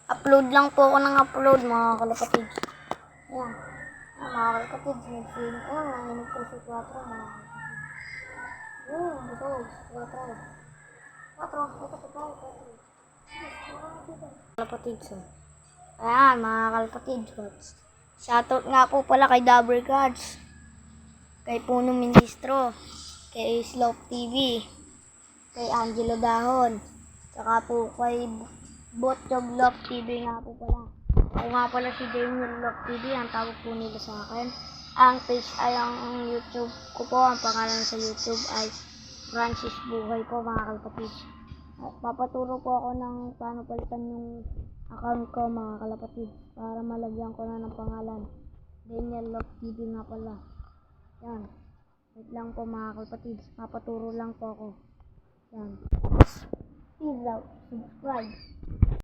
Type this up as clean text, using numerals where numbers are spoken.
Upload lang po ako ng upload, mga kalapatid. Ayan. Ayan, mga kalapatid. Nag-feeling. Ayan, nahinig po si 4, mga kalapatid. Ayan, busog. 4. 4. Ito po tayo, 4. Kalapatid, so. Ayan, mga kalapatid. Shoutout nga po pala kay Dabber Gods, kay Puno Ministro, kay Slope TV, kay Angelo Dahon, saka po kay Botjog Love TV nga po pala. Ako nga pala si Daniel Love TV, ang tawag po nila sa akin. Ang page ay ang YouTube ko po, ang pangalan sa YouTube ay Francis Buhay po, mga kalapatid. At papaturo po ako ng paano palitan yung account ko, mga kalapatid, para malagyan ko na ng pangalan. Daniel Love TV nga pala. Yan. Wait lang po, mga kalapatid. Papaturo lang po ako. Yan. Please subscribe.